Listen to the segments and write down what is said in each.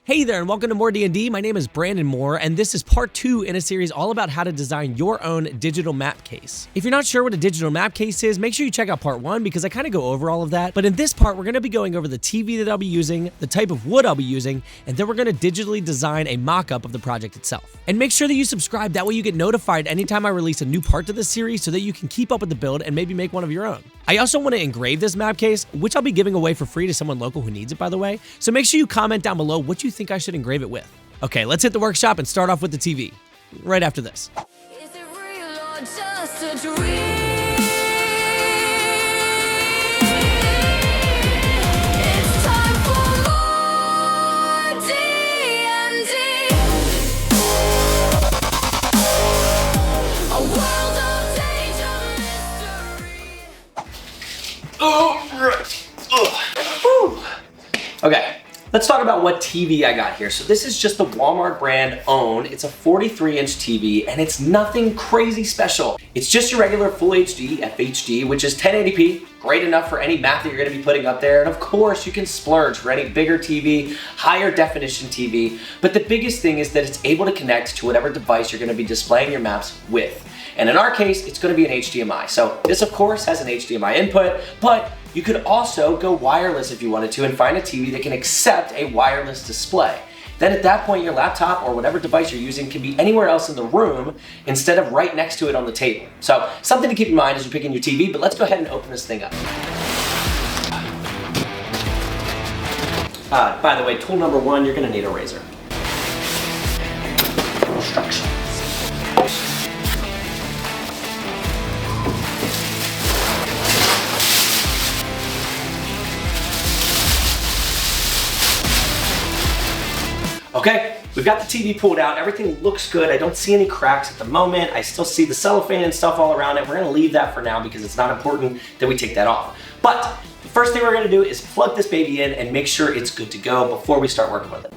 Hey there and welcome to MooreDnD. My name is Brandon Moore and this is part 2 in a series all about how to design your own digital map case. If you're not sure what a digital map case is, make sure you check out part 1 because I kind of go over all of that. But in this part, we're going to be going over the TV that I'll be using, the type of wood I'll be using, and then we're going to digitally design a mock-up of the project itself. And make sure that you subscribe, that way you get notified anytime I release a new part to this series so that you can keep up with the build and maybe make one of your own. I also want to engrave this map case, which I'll be giving away for free to someone local who needs it, by the way. So make sure you comment down below what you think I should engrave it with. Okay, let's hit the workshop and start off with the TV right after this. Is it real or just a dream? It's time for MooreDnD. A world of danger mystery. Okay, let's talk about what TV I got here. So this is just the Walmart brand owned. It's a 43-inch TV and it's nothing crazy special. It's just your regular Full HD, FHD, which is 1080p, great enough for any map that you're gonna be putting up there. And of course you can splurge for any bigger TV, higher definition TV. But the biggest thing is that it's able to connect to whatever device you're gonna be displaying your maps with. And in our case, it's gonna be an HDMI. So this of course has an HDMI input, but you could also go wireless if you wanted to and find a TV that can accept a wireless display. Then at that point, your laptop or whatever device you're using can be anywhere else in the room instead of right next to it on the table. So something to keep in mind as you're picking your TV, but let's go ahead and open this thing up. By the way, tool number 1, you're gonna need a razor. Instructions. Okay, we've got the TV pulled out. Everything looks good. I don't see any cracks at the moment. I still see the cellophane and stuff all around it. We're gonna leave that for now because it's not important that we take that off. But the first thing we're gonna do is plug this baby in and make sure it's good to go before we start working with it.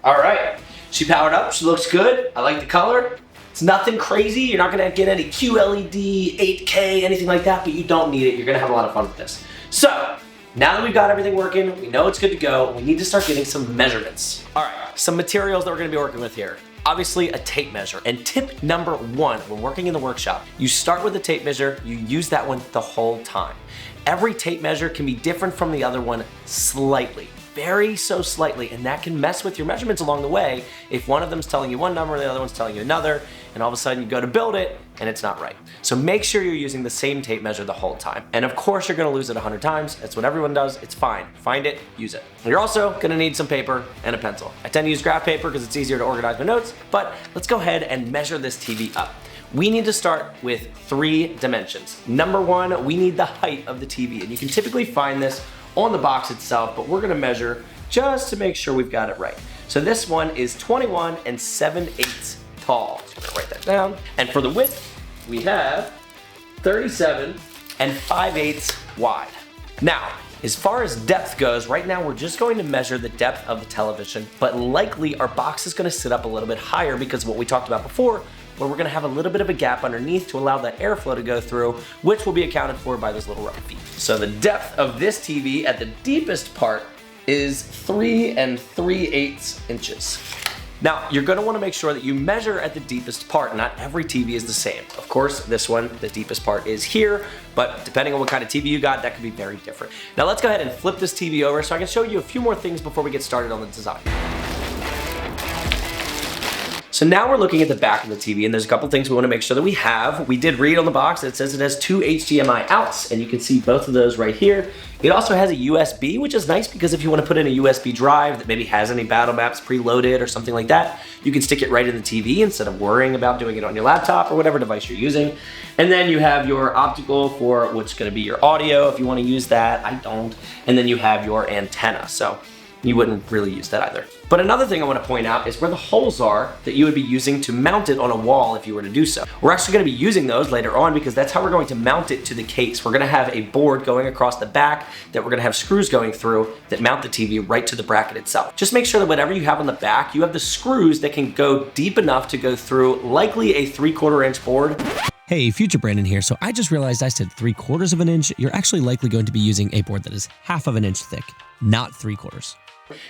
All right, she powered up, she looks good. I like the color. It's nothing crazy. You're not gonna get any QLED, 8K, anything like that, but you don't need it. You're gonna have a lot of fun with this. So, now that we've got everything working, we know it's good to go, we need to start getting some measurements. All right, some materials that we're gonna be working with here. Obviously a tape measure, and tip number 1 when working in the workshop, you start with a tape measure, you use that one the whole time. Every tape measure can be different from the other one slightly. Very so slightly, and that can mess with your measurements along the way if one of them's telling you one number and the other one's telling you another, and all of a sudden you go to build it and it's not right. So make sure you're using the same tape measure the whole time. And of course you're gonna lose it 100 times. That's what everyone does. It's fine. Find it, use it. You're also gonna need some paper and a pencil. I tend to use graph paper because it's easier to organize my notes, but let's go ahead and measure this TV up. We need to start with 3 dimensions. Number 1, we need the height of the TV, and you can typically find this on the box itself, but we're gonna measure just to make sure we've got it right. So this one is 21 7/8 tall. So I'm gonna write that down. And for the width, we have 37 5/8 wide. Now, as far as depth goes, right now we're just going to measure the depth of the television, but likely our box is gonna sit up a little bit higher because of what we talked about before, where we're gonna have a little bit of a gap underneath to allow that airflow to go through, which will be accounted for by those little rubber feet. So the depth of this TV at the deepest part is 3 3/8 inches. Now, you're gonna wanna make sure that you measure at the deepest part. Not every TV is the same. Of course, this one, the deepest part is here, but depending on what kind of TV you got, that could be very different. Now let's go ahead and flip this TV over so I can show you a few more things before we get started on the design. So now we're looking at the back of the TV, and there's a couple things we want to make sure that we have. We did read on the box that it says it has 2 HDMI outs, and you can see both of those right here. It also has a USB, which is nice because if you want to put in a USB drive that maybe has any battle maps preloaded or something like that, you can stick it right in the TV instead of worrying about doing it on your laptop or whatever device you're using. And then you have your optical for what's going to be your audio if you want to use that. I don't. And then you have your antenna. So you wouldn't really use that either. But another thing I want to point out is where the holes are that you would be using to mount it on a wall if you were to do so. We're actually going to be using those later on because that's how we're going to mount it to the case. We're going to have a board going across the back that we're going to have screws going through that mount the TV right to the bracket itself. Just make sure that whatever you have on the back, you have the screws that can go deep enough to go through likely a 3/4 inch board. Hey, Future Brandon here. So I just realized I said 3/4 of an inch. You're actually likely going to be using a board that is 1/2 of an inch thick, not 3/4.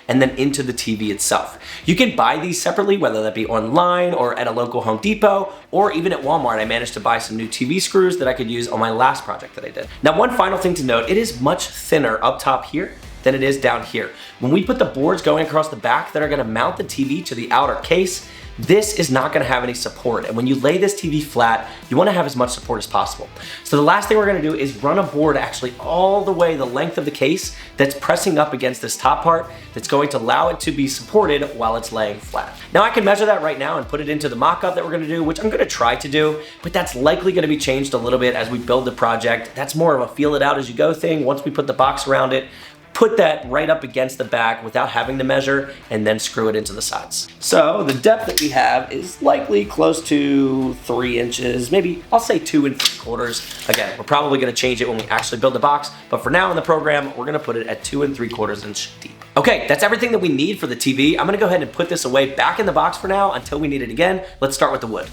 And then into the TV itself. You can buy these separately, whether that be online or at a local Home Depot, or even at Walmart. I managed to buy some new TV screws that I could use on my last project that I did. Now, one final thing to note, it is much thinner up top here than it is down here. When we put the boards going across the back that are gonna mount the TV to the outer case, this is not gonna have any support. And when you lay this TV flat, you wanna have as much support as possible. So the last thing we're gonna do is run a board actually all the way the length of the case that's pressing up against this top part that's going to allow it to be supported while it's laying flat. Now I can measure that right now and put it into the mock-up that we're gonna do, which I'm gonna try to do, but that's likely gonna be changed a little bit as we build the project. That's more of a feel it out as you go thing. Once we put the box around it, put that right up against the back without having to measure, and then screw it into the sides. So the depth that we have is likely close to 3 inches, maybe I'll say 2 3/4. Again, we're probably gonna change it when we actually build the box, but for now in the program, we're gonna put it at 2 3/4 inch deep. Okay, that's everything that we need for the TV. I'm gonna go ahead and put this away back in the box for now until we need it again. Let's start with the wood.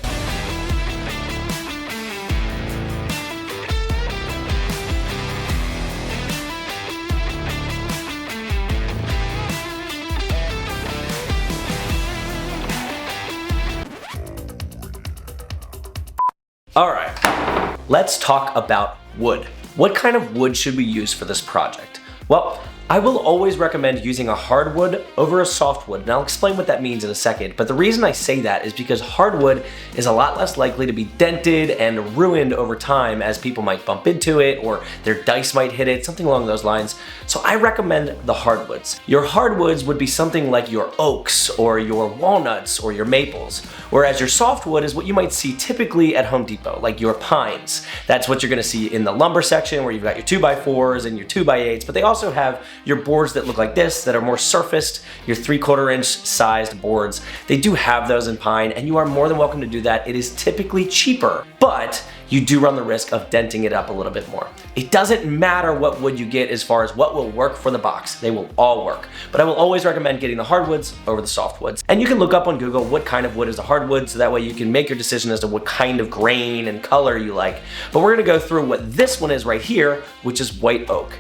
All right, let's talk about wood. What kind of wood should we use for this project? Well, I will always recommend using a hardwood over a softwood, and I'll explain what that means in a second, but the reason I say that is because hardwood is a lot less likely to be dented and ruined over time as people might bump into it or their dice might hit it, something along those lines. So I recommend the hardwoods. Your hardwoods would be something like your oaks or your walnuts or your maples, whereas your softwood is what you might see typically at Home Depot, like your pines. That's what you're gonna see in the lumber section where you've got your 2x4s and your 2x8s, but they also have your boards that look like this that are more surfaced, your 3/4 inch sized boards. They do have those in pine, and you are more than welcome to do that. It is typically cheaper, but you do run the risk of denting it up a little bit more. It doesn't matter what wood you get as far as what will work for the box. They will all work, but I will always recommend getting the hardwoods over the softwoods. And you can look up on Google what kind of wood is a hardwood, so that way you can make your decision as to what kind of grain and color you like. But we're gonna go through what this one is right here, which is white oak.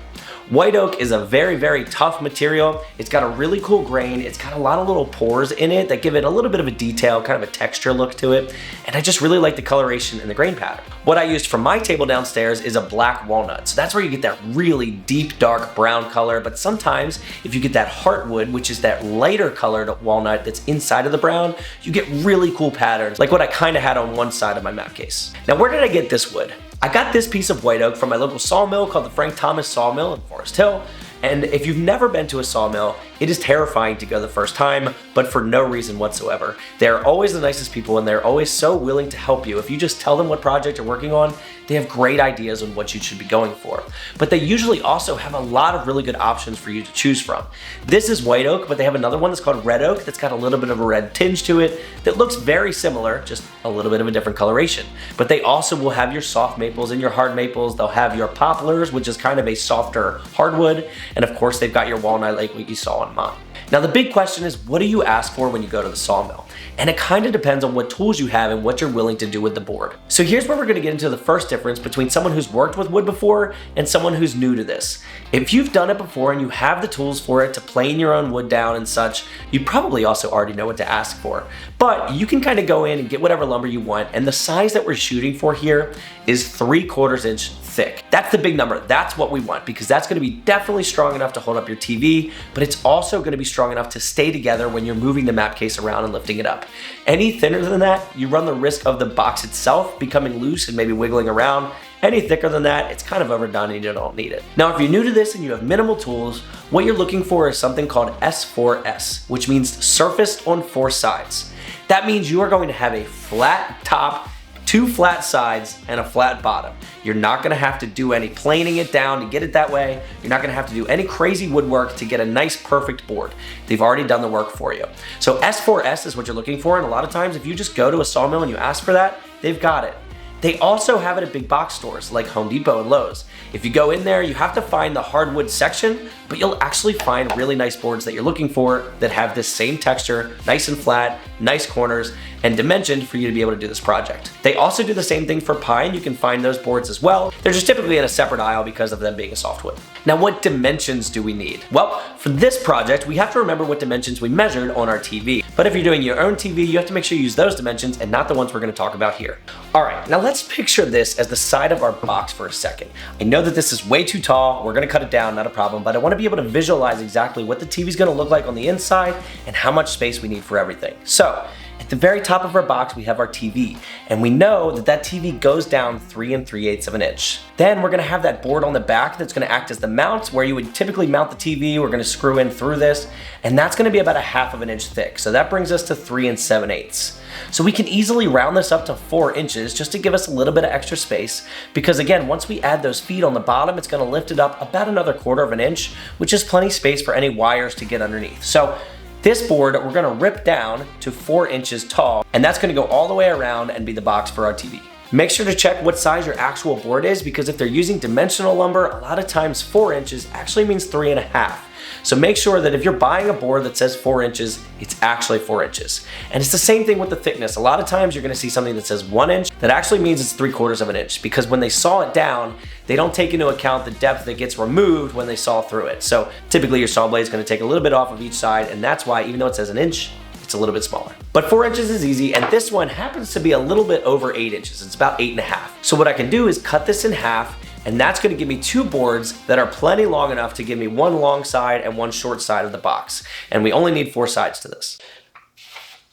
White oak is a very, very tough material. It's got a really cool grain. It's got a lot of little pores in it that give it a little bit of a detail, kind of a texture look to it. And I just really like the coloration and the grain pattern. What I used for my table downstairs is a black walnut. So that's where you get that really deep, dark brown color. But sometimes if you get that heartwood, which is that lighter colored walnut that's inside of the brown, you get really cool patterns, like what I kind of had on one side of my map case. Now, where did I get this wood? I got this piece of white oak from my local sawmill called the Frank Thomas Sawmill in Forest Hill. And if you've never been to a sawmill, it is terrifying to go the first time, but for no reason whatsoever. They're always the nicest people, and they're always so willing to help you. If you just tell them what project you're working on, they have great ideas on what you should be going for. But they usually also have a lot of really good options for you to choose from. This is white oak, but they have another one that's called red oak that's got a little bit of a red tinge to it that looks very similar, just a little bit of a different coloration. But they also will have your soft maples and your hard maples. They'll have your poplars, which is kind of a softer hardwood. And of course, they've got your walnut like what you saw on mine. Now, the big question is, what do you ask for when you go to the sawmill? And it kind of depends on what tools you have and what you're willing to do with the board. So here's where we're gonna get into the first difference between someone who's worked with wood before and someone who's new to this. If you've done it before and you have the tools for it to plane your own wood down and such, you probably also already know what to ask for. But you can kind of go in and get whatever lumber you want, and the size that we're shooting for here is 3/4 inch thick. That's the big number. That's what we want, because that's gonna be definitely strong enough to hold up your TV, but it's also gonna be strong enough to stay together when you're moving the map case around and lifting it up. Any thinner than that, you run the risk of the box itself becoming loose and maybe wiggling around. Any thicker than that, it's kind of overdone and you don't need it. Now, if you're new to this and you have minimal tools, what you're looking for is something called S4S, which means surfaced on 4 sides. That means you are going to have a flat top 2 flat sides and a flat bottom. You're not gonna have to do any planing it down to get it that way. You're not gonna have to do any crazy woodwork to get a nice perfect board. They've already done the work for you. So S4S is what you're looking for, and a lot of times if you just go to a sawmill and you ask for that, they've got it. They also have it at big box stores like Home Depot and Lowe's. If you go in there, you have to find the hardwood section, but you'll actually find really nice boards that you're looking for that have this same texture, nice and flat, nice corners, and dimensioned for you to be able to do this project. They also do the same thing for pine. You can find those boards as well. They're just typically in a separate aisle because of them being a softwood. Now, what dimensions do we need? Well, for this project, we have to remember what dimensions we measured on our TV. But if you're doing your own TV, you have to make sure you use those dimensions and not the ones we're gonna talk about here. All right, now let's picture this as the side of our box for a second. I know that this is way too tall. We're gonna cut it down, not a problem, but I wanna be able to visualize exactly what the TV's gonna look like on the inside and how much space we need for everything. So, at the very top of our box, we have our TV, and we know that that TV goes down 3 3/8 of an inch. Then we're gonna have that board on the back that's gonna act as the mount where you would typically mount the TV. We're gonna screw in through this, and that's gonna be about a 1/2 inch thick. So that brings us to 3 7/8. So we can easily round this up to 4 inches just to give us a little bit of extra space, because again, once we add those feet on the bottom, it's gonna lift it up about another 1/4 inch, which is plenty space for any wires to get underneath. So this board, we're gonna rip down to 4 inches tall, and that's gonna go all the way around and be the box for our TV. Make sure to check what size your actual board is, because if they're using dimensional lumber, a lot of times 4 inches actually means 3 1/2. So make sure that if you're buying a board that says 4 inches, it's actually 4 inches. And it's the same thing with the thickness. A lot of times you're gonna see something that says 1 inch, that actually means it's 3/4 of an inch, because when they saw it down, they don't take into account the depth that gets removed when they saw through it. So typically your saw blade is gonna take a little bit off of each side, and that's why, even though it says an inch, it's a little bit smaller. But 4 inches is easy, and this one happens to be a little bit over 8 inches. It's about 8 1/2. So what I can do is cut this in half, and that's gonna give me 2 boards that are plenty long enough to give me 1 long side and 1 short side of the box. And we only need 4 sides to this.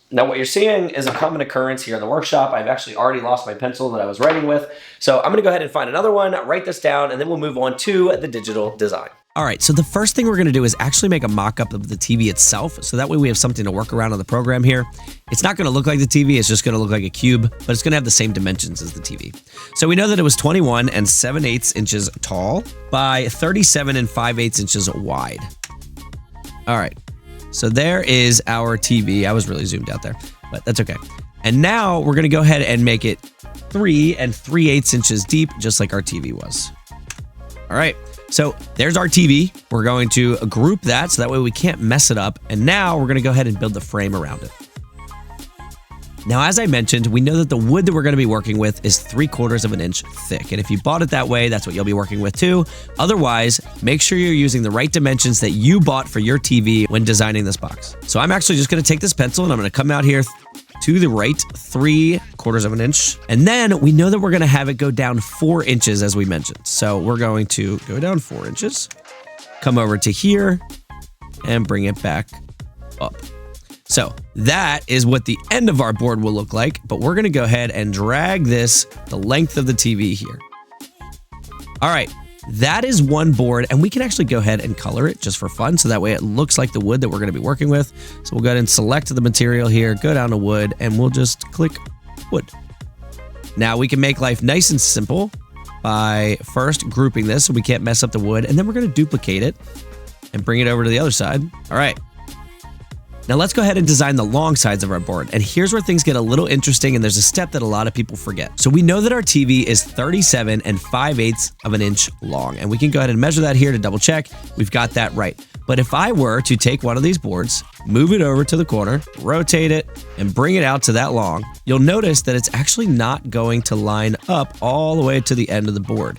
Now what you're seeing is a common occurrence here in the workshop. I've actually already lost my pencil that I was writing with. So I'm gonna go ahead and find another one, write this down, and then we'll move on to the digital design. All right, so the first thing we're gonna do is actually make a mock-up of the TV itself, so that way we have something to work around on the program here. It's not gonna look like the TV, it's just gonna look like a cube, but it's gonna have the same dimensions as the TV. So we know that it was 21 7/8 inches tall by 37 5/8 inches wide. All right, so there is our TV. I was really zoomed out there, but that's okay. And now we're gonna go ahead and make it 3 3/8 inches deep, just like our TV was. All right. So there's our TV. We're going to group that so that way we can't mess it up. And now we're going to go ahead and build the frame around it. Now, as I mentioned, we know that the wood that we're going to be working with is 3/4 of an inch thick. And if you bought it that way, that's what you'll be working with too. Otherwise, make sure you're using the right dimensions that you bought for your TV when designing this box. So I'm actually just going to take this pencil and I'm going to come out here to the right 3/4 of an inch. And then we know that we're going to have it go down 4 inches as we mentioned. So we're going to go down 4 inches, come over to here and bring it back up. So that is what the end of our board will look like, but we're going to go ahead and drag this the length of the TV here. All right. That is one board, and we can actually go ahead and color it just for fun, so that way it looks like the wood that we're going to be working with. So we'll go ahead and select the material here, go down to wood, and we'll just click wood. Now we can make life nice and simple by first grouping this so we can't mess up the wood, and then we're going to duplicate it and bring it over to the other side. All right. Now let's go ahead and design the long sides of our board. And here's where things get a little interesting, and there's a step that a lot of people forget. So we know that our TV is 37 5/8 of an inch long, and we can go ahead and measure that here to double check. We've got that right. But if I were to take one of these boards, move it over to the corner, rotate it, and bring it out to that long, you'll notice that it's actually not going to line up all the way to the end of the board,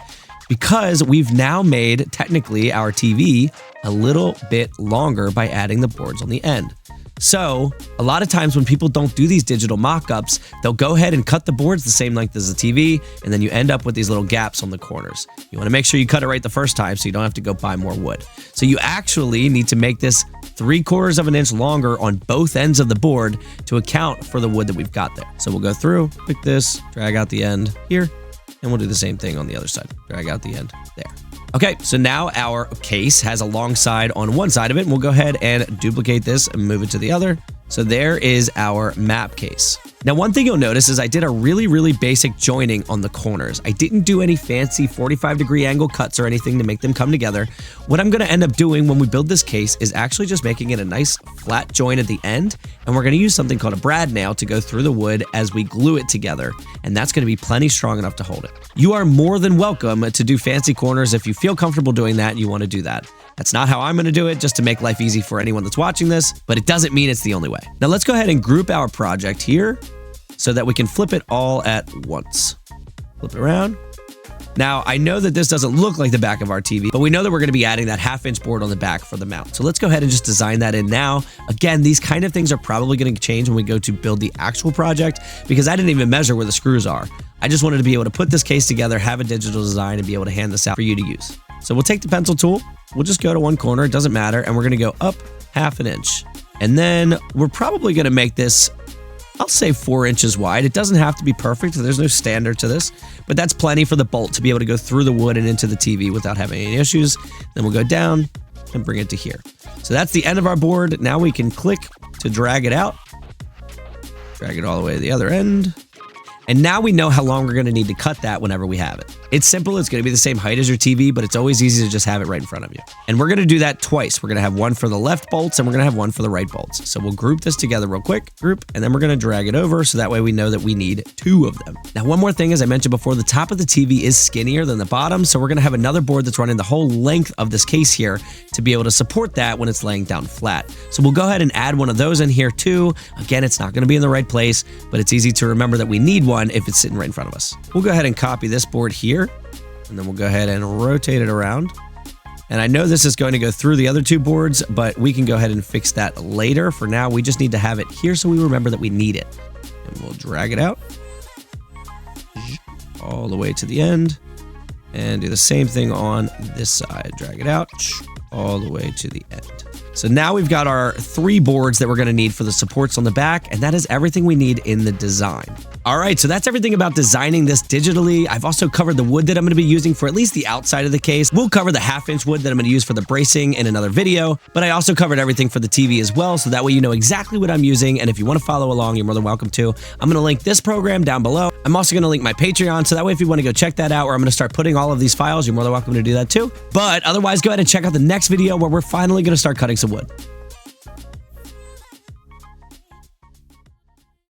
because we've now made technically our TV a little bit longer by adding the boards on the end. So a lot of times when people don't do these digital mock-ups, they'll go ahead and cut the boards the same length as the TV, and then you end up with these little gaps on the corners. You want to make sure you cut it right the first time so you don't have to go buy more wood. So you actually need to make this 3/4 of an inch longer on both ends of the board to account for the wood that we've got there. So we'll go through, pick this, drag out the end here, and we'll do the same thing on the other side. Drag out the end there. Okay, so now our case has a long side on one side of it, and we'll go ahead and duplicate this and move it to the other. So there is our map case. Now, one thing you'll notice is I did a really basic joining on the corners. I didn't do any fancy 45-degree angle cuts or anything to make them come together. What I'm going to end up doing when we build this case is actually just making it a nice flat joint at the end, and we're going to use something called a brad nail to go through the wood as we glue it together, and that's going to be plenty strong enough to hold it. You are more than welcome to do fancy corners if you feel comfortable doing that and you want to do that. That's not how I'm going to do it, just to make life easy for anyone that's watching this, but it doesn't mean it's the only way. Now let's go ahead and group our project here so that we can flip it all at once. Flip it around. Now, I know that this doesn't look like the back of our TV, but we know that we're going to be adding that 1/2-inch board on the back for the mount. So let's go ahead and just design that in now. Again, these kind of things are probably going to change when we go to build the actual project, because I didn't even measure where the screws are. I just wanted to be able to put this case together, have a digital design, and be able to hand this out for you to use. So we'll take the pencil tool. We'll just go to one corner. It doesn't matter. And we're going to go up 1/2 inch. And then we're probably going to make this, I'll say 4 inches wide. It doesn't have to be perfect. There's no standard to this, but that's plenty for the bolt to be able to go through the wood and into the TV without having any issues. Then we'll go down and bring it to here. So that's the end of our board. Now we can click to drag it out. Drag it all the way to the other end. And now we know how long we're going to need to cut that whenever we have it. It's simple. It's going to be the same height as your TV, but it's always easy to just have it right in front of you. And we're going to do that twice. We're going to have one for the left bolts and we're going to have one for the right bolts. So we'll group this together real quick, and then we're going to drag it over so that way we know that we need 2 of them. Now, one more thing, as I mentioned before, the top of the TV is skinnier than the bottom. So we're going to have another board that's running the whole length of this case here to be able to support that when it's laying down flat. So we'll go ahead and add one of those in here too. Again, it's not going to be in the right place, but it's easy to remember that we need one if it's sitting right in front of us. We'll go ahead and copy this board here, and then we'll go ahead and rotate it around. And I know this is going to go through the other 2 boards, but we can go ahead and fix that later. For now, we just need to have it here so we remember that we need it. And we'll drag it out all the way to the end, and do the same thing on this side. Drag it out all the way to the end. So now we've got our 3 boards that we're going to need for the supports on the back, and that is everything we need in the design. All right, so that's everything about designing this digitally. I've also covered the wood that I'm going to be using for at least the outside of the case. We'll cover the 1/2-inch wood that I'm going to use for the bracing in another video, but I also covered everything for the TV as well, so that way you know exactly what I'm using, and if you want to follow along, you're more than welcome to. I'm going to link this program down below. I'm also going to link my Patreon, so that way if you want to go check that out, or I'm going to start putting all of these files, you're more than welcome to do that too. But otherwise, go ahead and check out the next video where we're finally going to start cutting some wood.